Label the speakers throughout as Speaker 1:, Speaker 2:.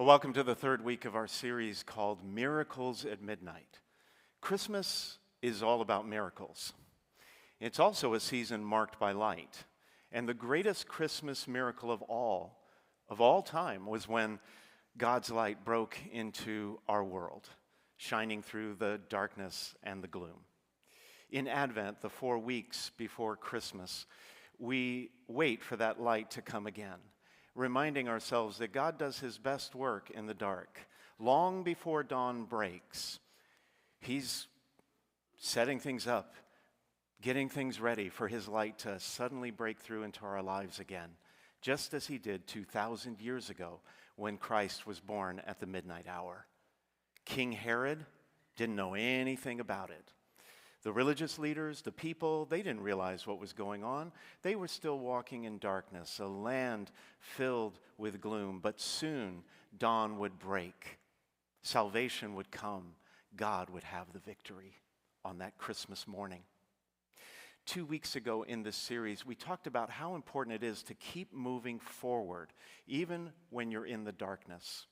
Speaker 1: Well, welcome to the third week of our series called Miracles at Midnight. Christmas is all about miracles. It's also a season marked by light. And the greatest Christmas miracle of all time, was when God's light broke into our world, shining through the darkness and the gloom. In Advent, the 4 weeks before Christmas, we wait for that light to come again, reminding ourselves that God does his best work in the dark. Long before dawn breaks, he's setting things up, getting things ready for his light to suddenly break through into our lives again, just as he did 2,000 years ago when Christ was born at the midnight hour. King Herod didn't know anything about it. The religious leaders, the people, they didn't realize what was going on. They were still walking in darkness, a land filled with gloom. But soon, dawn would break. Salvation would come. God would have the victory on that Christmas morning. 2 weeks ago in this series, we talked about how important it is to keep moving forward, even when you're in the darkness.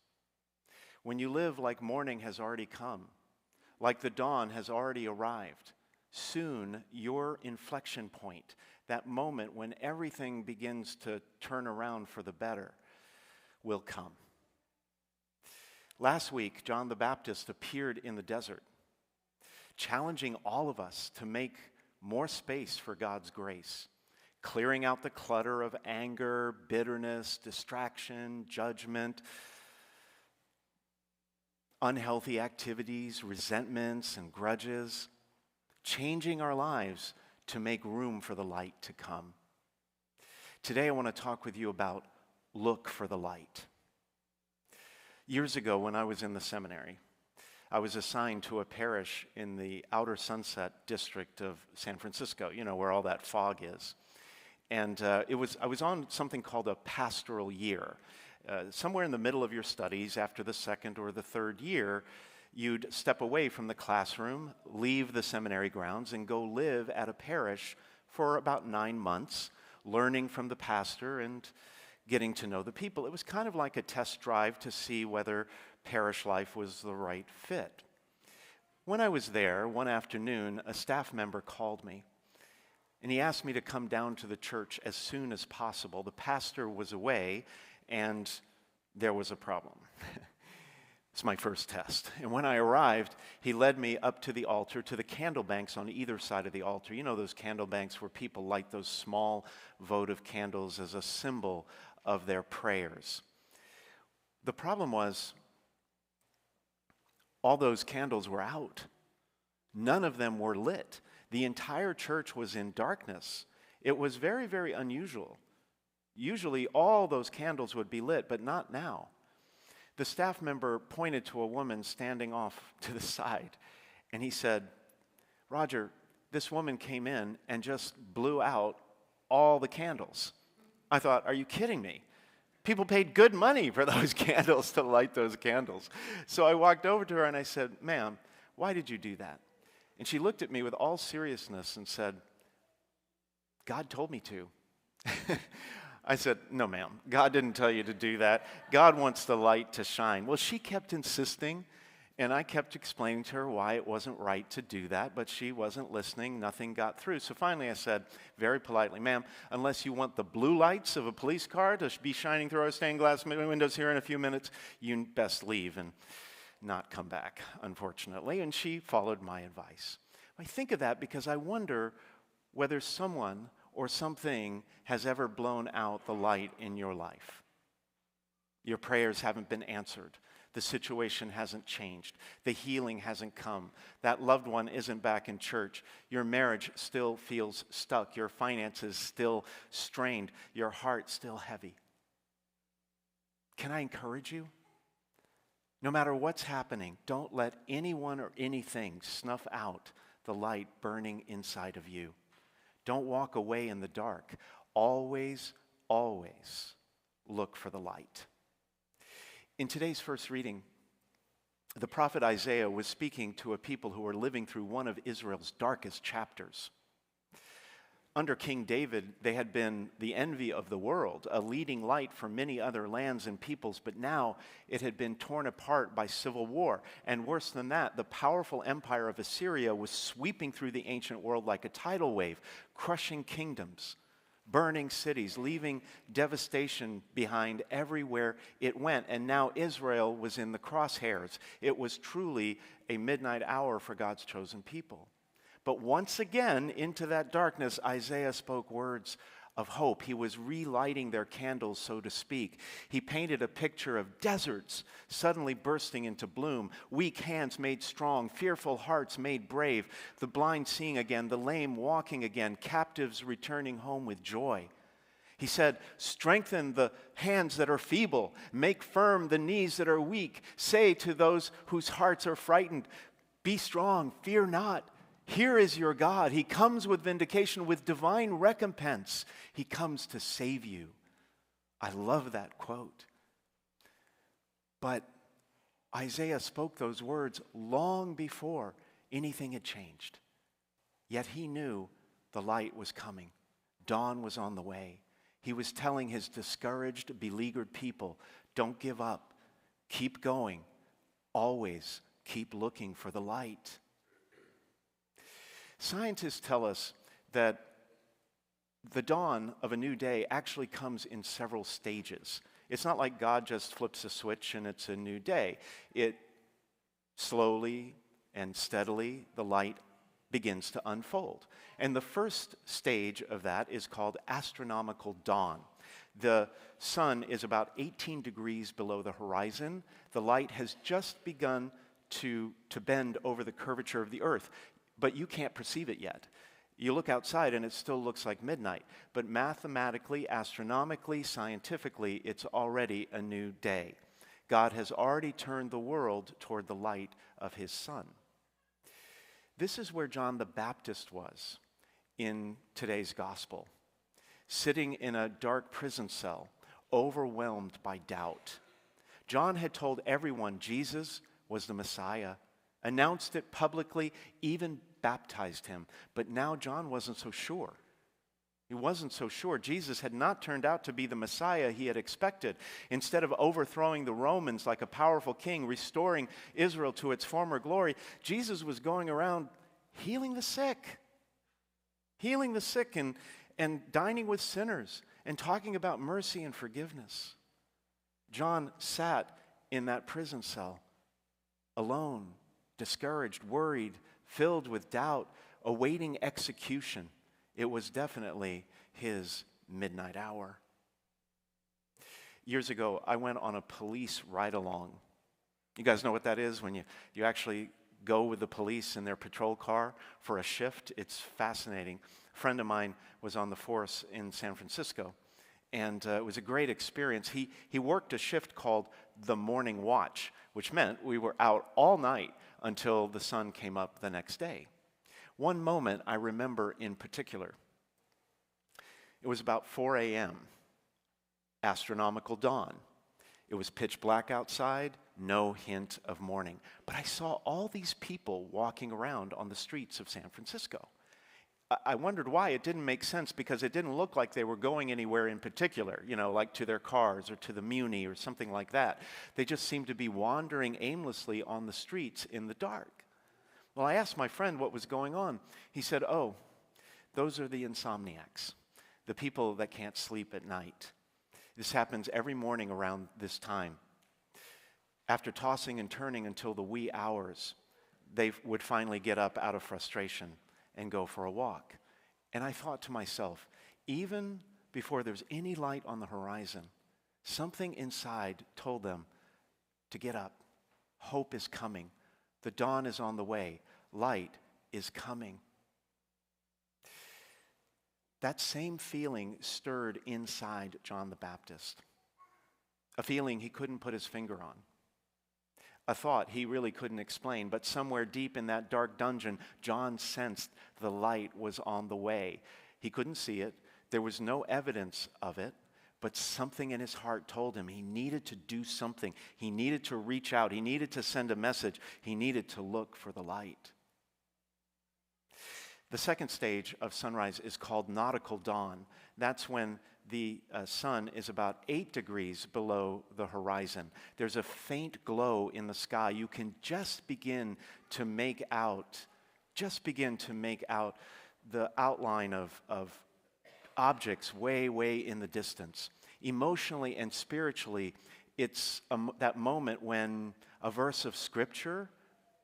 Speaker 1: When you live like morning has already come, like the dawn has already arrived, soon your inflection point, that moment when everything begins to turn around for the better, will come. Last week, John the Baptist appeared in the desert, challenging all of us to make more space for God's grace, clearing out the clutter of anger, bitterness, distraction, judgment, unhealthy activities, resentments, and grudges, changing our lives to make room for the light to come. Today I want to talk with you about look for the light. Years ago when I was in the seminary, I was assigned to a parish in the outer Sunset district of San Francisco, where all that fog is. And I was on something called a pastoral year. Somewhere in the middle of your studies, after the second or the third year, you'd step away from the classroom, leave the seminary grounds, and go live at a parish for about 9 months, learning from the pastor and getting to know the people. It was kind of like a test drive to see whether parish life was the right fit. When I was there, one afternoon, a staff member called me, and he asked me to come down to the church as soon as possible. The pastor was away, and there was a problem. It's my first test. And when I arrived, he led me up to the altar, to the candle banks on either side of the altar. You know those candle banks where people light those small votive candles as a symbol of their prayers. The problem was, all those candles were out. None of them were lit. The entire church was in darkness. It was very, very unusual. Usually all those candles would be lit, but not now. The staff member pointed to a woman standing off to the side, and he said, "Roger, this woman came in and just blew out all the candles." I thought, are you kidding me? People paid good money for those candles to light those candles. So I walked over to her and I said, "Ma'am, why did you do that?" And she looked at me with all seriousness and said, "God told me to." I said, "No, ma'am, God didn't tell you to do that. God wants the light to shine." Well, she kept insisting, and I kept explaining to her why it wasn't right to do that, but she wasn't listening. Nothing got through. So finally I said, very politely, "Ma'am, unless you want the blue lights of a police car to be shining through our stained glass windows here in a few minutes, you best leave and not come back," unfortunately. And she followed my advice. I think of that because I wonder whether someone or something has ever blown out the light in your life. Your prayers haven't been answered. The situation hasn't changed. The healing hasn't come. That loved one isn't back in church. Your marriage still feels stuck. Your finances still strained. Your heart still heavy. Can I encourage you? No matter what's happening, don't let anyone or anything snuff out the light burning inside of you. Don't walk away in the dark. Always, always look for the light. In today's first reading, the prophet Isaiah was speaking to a people who were living through one of Israel's darkest chapters. Under King David, they had been the envy of the world, a leading light for many other lands and peoples, but now it had been torn apart by civil war. And worse than that, the powerful empire of Assyria was sweeping through the ancient world like a tidal wave, crushing kingdoms, burning cities, leaving devastation behind everywhere it went. And now Israel was in the crosshairs. It was truly a midnight hour for God's chosen people. But once again, into that darkness, Isaiah spoke words of hope. He was relighting their candles, so to speak. He painted a picture of deserts suddenly bursting into bloom, weak hands made strong, fearful hearts made brave, the blind seeing again, the lame walking again, captives returning home with joy. He said, strengthen the hands that are feeble, make firm the knees that are weak. Say to those whose hearts are frightened, be strong, fear not. Here is your God. He comes with vindication, with divine recompense. He comes to save you. I love that quote. But Isaiah spoke those words long before anything had changed. Yet he knew the light was coming. Dawn was on the way. He was telling his discouraged, beleaguered people, don't give up. Keep going. Always keep looking for the light. Scientists tell us that the dawn of a new day actually comes in several stages. It's not like God just flips a switch and it's a new day. It slowly and steadily, the light begins to unfold. And the first stage of that is called astronomical dawn. The sun is about 18 degrees below the horizon. The light has just begun to bend over the curvature of the earth. But you can't perceive it yet. You look outside and it still looks like midnight. But mathematically, astronomically, scientifically, it's already a new day. God has already turned the world toward the light of his Son. This is where John the Baptist was in today's gospel, sitting in a dark prison cell, overwhelmed by doubt. John had told everyone Jesus was the Messiah, announced it publicly, even baptized him. But now John wasn't so sure. He wasn't so sure. Jesus had not turned out to be the Messiah he had expected. Instead of overthrowing the Romans like a powerful king, restoring Israel to its former glory, Jesus was going around healing the sick and dining with sinners and talking about mercy and forgiveness. John sat in that prison cell alone, discouraged, worried, filled with doubt, awaiting execution. It was definitely his midnight hour. Years ago, I went on a police ride-along. You guys know what that is? When you actually go with the police in their patrol car for a shift. It's fascinating. A friend of mine was on the force in San Francisco, and it was a great experience. He worked a shift called the morning watch, which meant we were out all night until the sun came up the next day. One moment I remember in particular. It was about 4 a.m., astronomical dawn. It was pitch black outside, no hint of morning. But I saw all these people walking around on the streets of San Francisco. I wondered why. It didn't make sense because it didn't look like they were going anywhere in particular, like to their cars or to the Muni or something like that. They just seemed to be wandering aimlessly on the streets in the dark. Well, I asked my friend what was going on. He said, oh, those are the insomniacs, the people that can't sleep at night. This happens every morning around this time. After tossing and turning until the wee hours, they would finally get up out of frustration and go for a walk. And I thought to myself, even before there's any light on the horizon, something inside told them to get up. Hope is coming. The dawn is on the way. Light is coming. That same feeling stirred inside John the Baptist. A feeling he couldn't put his finger on. A thought he really couldn't explain, but somewhere deep in that dark dungeon, John sensed the light was on the way. He couldn't see it. There was no evidence of it, but something in his heart told him he needed to do something. He needed to reach out. He needed to send a message. He needed to look for the light. The second stage of sunrise is called nautical dawn. That's when the sun is about 8 degrees below the horizon. There's a faint glow in the sky. You can just begin to make out the outline of objects way, way in the distance. Emotionally and spiritually, it's that moment when a verse of Scripture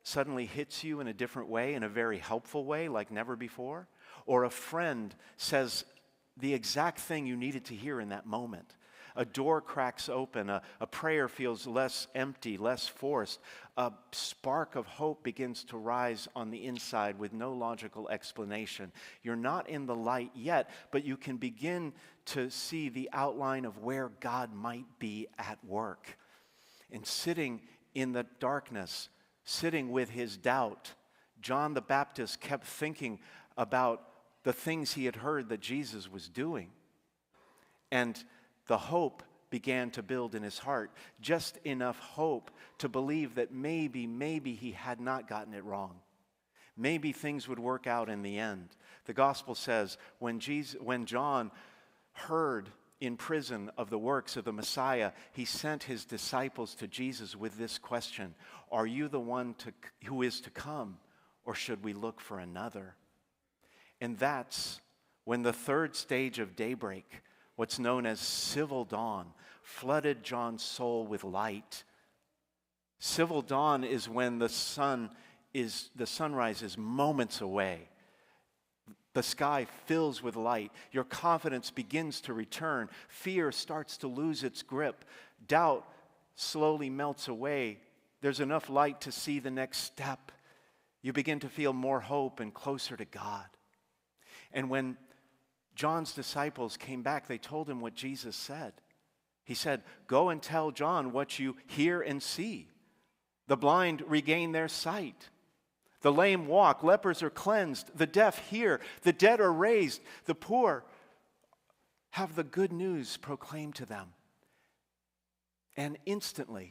Speaker 1: suddenly hits you in a different way, in a very helpful way, like never before, or a friend says the exact thing you needed to hear in that moment. A door cracks open, a prayer feels less empty, less forced. A spark of hope begins to rise on the inside with no logical explanation. You're not in the light yet, but you can begin to see the outline of where God might be at work. And sitting in the darkness, sitting with his doubt, John the Baptist kept thinking about the things he had heard that Jesus was doing. And the hope began to build in his heart, just enough hope to believe that maybe he had not gotten it wrong. Maybe things would work out in the end. The gospel says when John heard in prison of the works of the Messiah, he sent his disciples to Jesus with this question: are you the one who is to come, or should we look for another? And that's when the third stage of daybreak, what's known as civil dawn, flooded John's soul with light. Civil dawn is when the sunrise is moments away. The sky fills with light. Your confidence begins to return. Fear starts to lose its grip. Doubt slowly melts away. There's enough light to see the next step. You begin to feel more hope and closer to God. And when John's disciples came back, they told him what Jesus said. He said, "Go and tell John what you hear and see. The blind regain their sight. The lame walk, lepers are cleansed, the deaf hear, the dead are raised, the poor have the good news proclaimed to them." And instantly,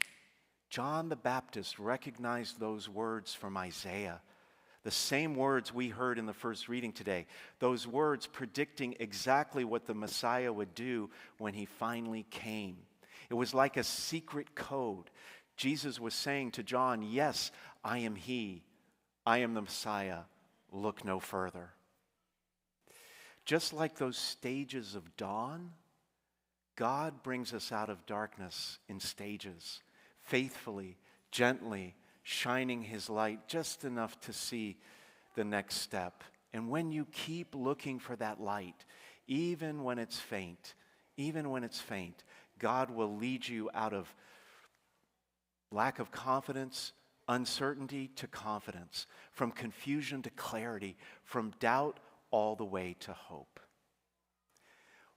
Speaker 1: John the Baptist recognized those words from Isaiah. The same words we heard in the first reading today. Those words predicting exactly what the Messiah would do when he finally came. It was like a secret code. Jesus was saying to John, "Yes, I am he. I am the Messiah. Look no further." Just like those stages of dawn, God brings us out of darkness in stages, faithfully, gently, shining his light just enough to see the next step. And when you keep looking for that light, even when it's faint, God will lead you out of lack of confidence, uncertainty to confidence, from confusion to clarity, from doubt all the way to hope.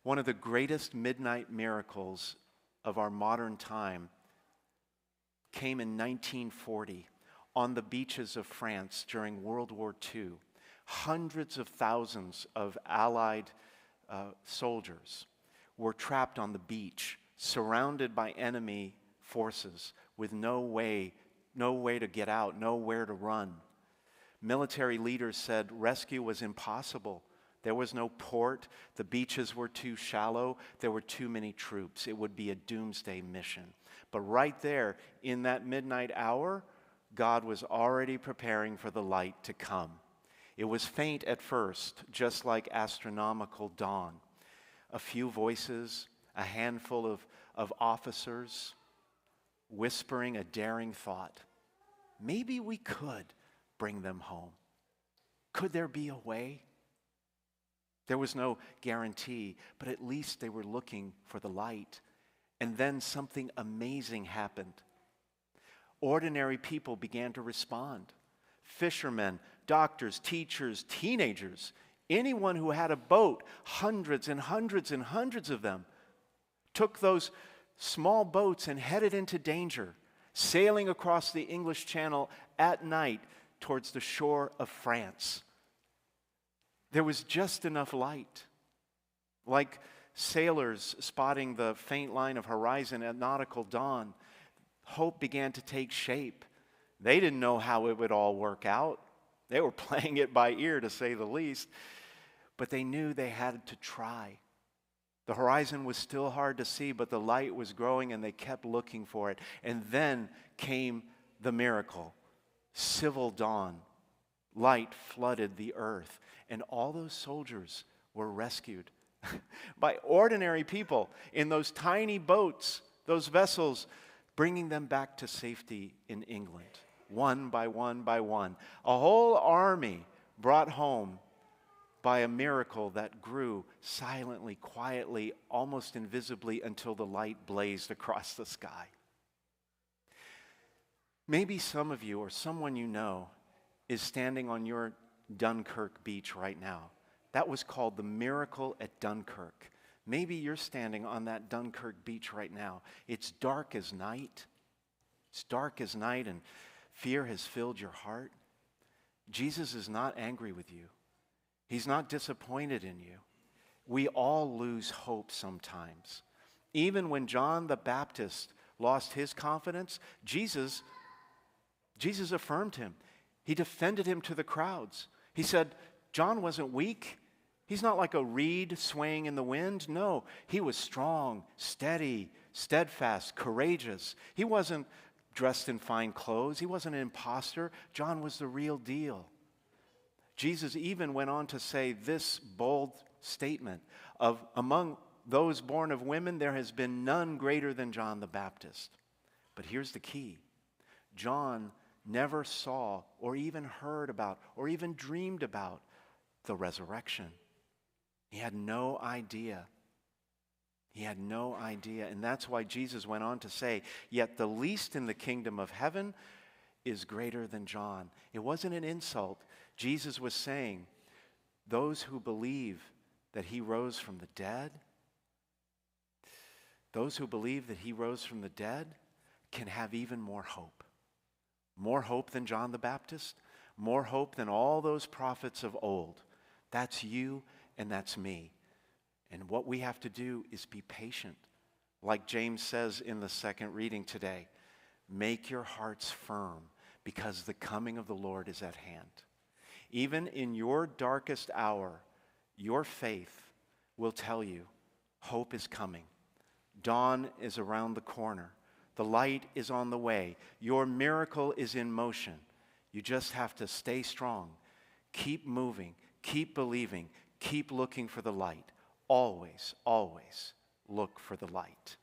Speaker 1: One of the greatest midnight miracles of our modern time came in 1940 on the beaches of France during World War II. Hundreds of thousands of Allied soldiers were trapped on the beach, surrounded by enemy forces with no way to get out, nowhere to run. Military leaders said rescue was impossible. There was no port. The beaches were too shallow. There were too many troops. It would be a doomsday mission. But right there, in that midnight hour, God was already preparing for the light to come. It was faint at first, just like astronomical dawn. A few voices, a handful of officers, whispering a daring thought. Maybe we could bring them home. Could there be a way? There was no guarantee, but at least they were looking for the light. And then something amazing happened. Ordinary people began to respond. Fishermen, doctors, teachers, teenagers, anyone who had a boat, hundreds and hundreds and hundreds of them, took those small boats and headed into danger, sailing across the English Channel at night towards the shore of France. There was just enough light. Like sailors spotting the faint line of horizon at nautical dawn, hope began to take shape. They didn't know how it would all work out. They were playing it by ear, to say the least, but they knew they had to try. The horizon was still hard to see, but the light was growing, and they kept looking for it. And then came the miracle. Civil dawn. Light flooded the earth, and all those soldiers were rescued by ordinary people in those tiny boats, those vessels, bringing them back to safety in England, one by one by one. A whole army brought home by a miracle that grew silently, quietly, almost invisibly until the light blazed across the sky. Maybe some of you or someone you know is standing on your Dunkirk beach right now. That was called the miracle at Dunkirk. Maybe you're standing on that Dunkirk beach right now. It's dark as night. It's dark as night, and fear has filled your heart. Jesus is not angry with you. He's not disappointed in you. We all lose hope sometimes. Even when John the Baptist lost his confidence, Jesus affirmed him. He defended him to the crowds. He said, John wasn't weak. He's not like a reed swaying in the wind. No, he was strong, steady, steadfast, courageous. He wasn't dressed in fine clothes. He wasn't an imposter. John was the real deal. Jesus even went on to say this bold statement of, among those born of women, there has been none greater than John the Baptist. But here's the key. John never saw or even heard about or even dreamed about the resurrection. He had no idea. He had no idea. And that's why Jesus went on to say, yet the least in the kingdom of heaven is greater than John. It wasn't an insult. Jesus was saying, those who believe that he rose from the dead, those who believe that he rose from the dead can have even more hope. More hope than John the Baptist, more hope than all those prophets of old. That's you and that's me. And what we have to do is be patient. Like James says in the second reading today, make your hearts firm because the coming of the Lord is at hand. Even in your darkest hour, your faith will tell you hope is coming. Dawn is around the corner. The light is on the way. Your miracle is in motion. You just have to stay strong. Keep moving. Keep believing. Keep looking for the light. Always, always look for the light.